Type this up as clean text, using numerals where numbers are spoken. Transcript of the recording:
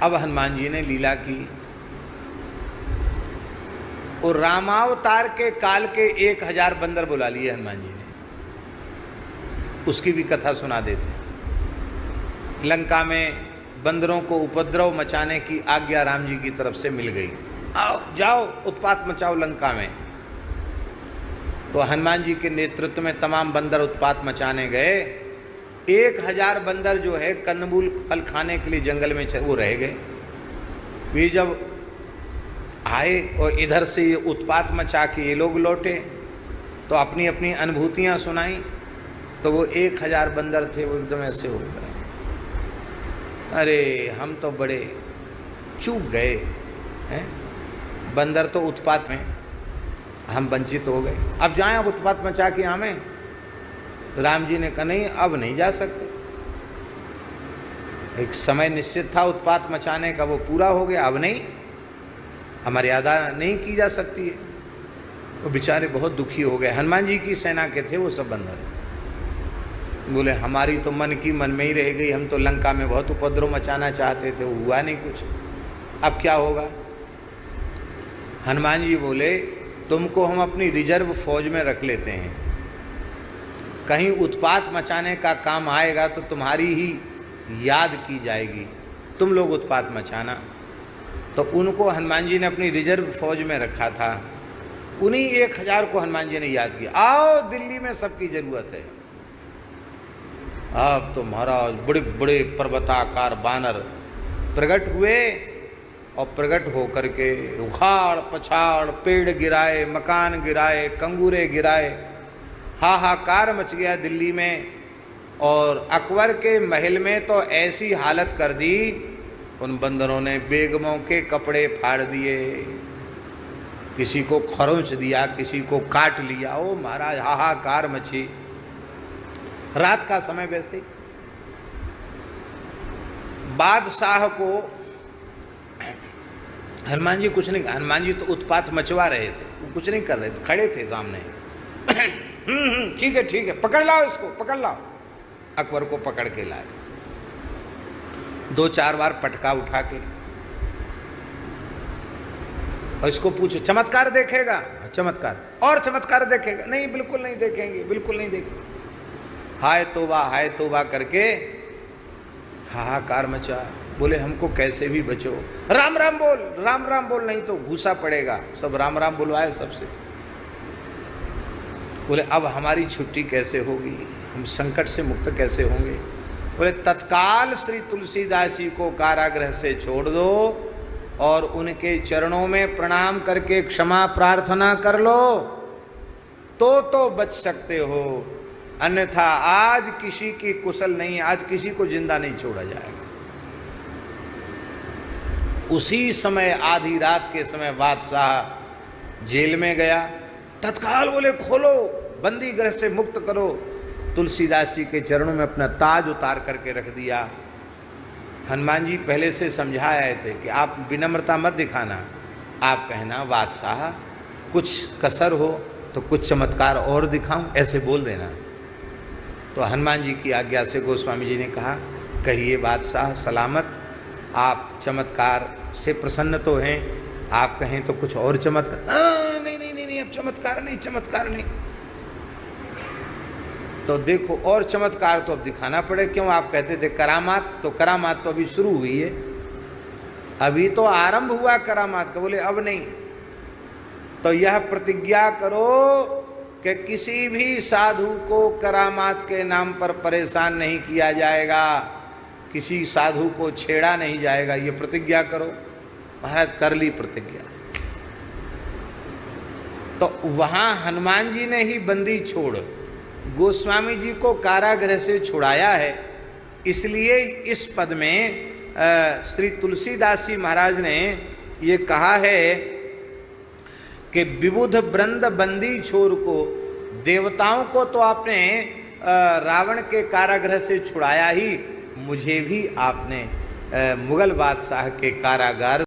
अब हनुमान जी ने लीला की और रामावतार के काल के 1000 बंदर बुला लिए हनुमान जी ने। उसकी भी कथा सुना देते। लंका में बंदरों को उपद्रव मचाने की आज्ञा राम जी की तरफ से मिल गई, आओ जाओ उत्पात मचाओ लंका में। तो हनुमान जी के नेतृत्व में तमाम बंदर उत्पात मचाने गए। 1000 बंदर जो है कंदमूल फल खाने के लिए जंगल में वो रह गए। वे जब आए और इधर से ये उत्पात मचा के ये लोग लौटे तो अपनी अपनी अनुभूतियां सुनाई। तो वो 1000 बंदर थे, वो एकदम ऐसे हो गए, अरे हम तो बड़े चूक गए हैं, बंदर तो उत्पात में, हम वंचित हो गए, अब जाएं अब उत्पात मचा के हमें। राम जी ने कहा नहीं, अब नहीं जा सकते, एक समय निश्चित था उत्पात मचाने का, वो पूरा हो गया, अब नहीं, हमारी मर्यादा नहीं की जा सकती है। वो बेचारे बहुत दुखी हो गए। हनुमान जी की सेना के थे वो सब बंदर। बोले हमारी तो मन की मन में ही रह गई, हम तो लंका में बहुत उपद्रव मचाना चाहते थे, वो हुआ नहीं कुछ, अब क्या होगा। हनुमान जी बोले तुमको हम अपनी रिजर्व फौज में रख लेते हैं, कहीं उत्पात मचाने का काम आएगा तो तुम्हारी ही याद की जाएगी, तुम लोग उत्पात मचाना। तो उनको हनुमान जी ने अपनी रिजर्व फौज में रखा था। उन्हीं 1000 को हनुमान जी ने याद किया, आओ दिल्ली में सबकी जरूरत है। अब तो महाराज बड़े बड़े पर्वताकार बानर प्रकट हुए और प्रकट होकर के उखाड़ पछाड़ पेड़ गिराए, मकान गिराए, कंगूरे गिराए, हाहाकार मच गया दिल्ली में। और अकबर के महल में तो ऐसी हालत कर दी, उन बंदरों ने बेगमों के कपड़े फाड़ दिए, किसी को खरोंच दिया, किसी को काट लिया। ओ महाराज हाहाकार मची। रात का समय वैसे ही बादशाह को हनुमान जी कुछ नहीं, हनुमान जी तो उत्पात मचवा रहे थे, वो कुछ नहीं कर रहे थे, खड़े थे सामने। ठीक है पकड़ लाओ इसको, पकड़ लाओ। अकबर को पकड़ के लाए, 2-4 बार पटका उठा के, और इसको पूछे चमत्कार देखेगा, चमत्कार और चमत्कार देखेगा, नहीं बिल्कुल नहीं देखेंगे, बिल्कुल नहीं देखेंगे। हाय तौबा करके हाहाकार मचा। बोले हमको कैसे भी बचो, राम राम बोल, नहीं तो घूसा पड़ेगा। सब राम राम बुलवाए सबसे। बोले अब हमारी छुट्टी कैसे होगी, हम संकट से मुक्त कैसे होंगे। बोले तत्काल श्री तुलसीदास जी को कारागृह से छोड़ दो और उनके चरणों में प्रणाम करके क्षमा प्रार्थना कर लो तो बच सकते हो, अन्यथा आज किसी की कुशल नहीं, आज किसी को जिंदा नहीं छोड़ा जाएगा। उसी समय आधी रात के समय बादशाह जेल में गया। तत्काल बोले खोलो, बंदी गृह से मुक्त करो। तुलसीदास जी के चरणों में अपना ताज उतार करके रख दिया। हनुमान जी पहले से समझा आए थे कि आप विनम्रता मत दिखाना, आप कहना बादशाह कुछ कसर हो तो कुछ चमत्कार और दिखाऊं, ऐसे बोल देना। तो हनुमान जी की आज्ञा से गोस्वामी जी ने कहा कहिए बादशाह सलामत, आप चमत्कार से प्रसन्न तो हैं, आप कहें तो कुछ और चमत्कार। नहीं अब चमत्कार नहीं। तो देखो और चमत्कार तो अब दिखाना पड़े, क्यों आप कहते थे करामात, तो करामात तो अभी शुरू हुई है, अभी तो आरंभ हुआ करामात का। बोले अब नहीं, तो यह प्रतिज्ञा करो कि किसी भी साधु को करामात के नाम पर परेशान नहीं किया जाएगा, किसी साधु को छेड़ा नहीं जाएगा, ये प्रतिज्ञा करो। महाराज कर ली प्रतिज्ञा। तो वहां हनुमान जी ने ही बंदी छोड़ गोस्वामी जी को कारागृह से छुड़ाया है। इसलिए इस पद में श्री तुलसीदास जी महाराज ने ये कहा है कि विबुध ब्रंद बंदी छोर को, देवताओं को तो आपने रावण के कारागृह से छुड़ाया ही, मुझे भी आपने मुगल बादशाह के कारागार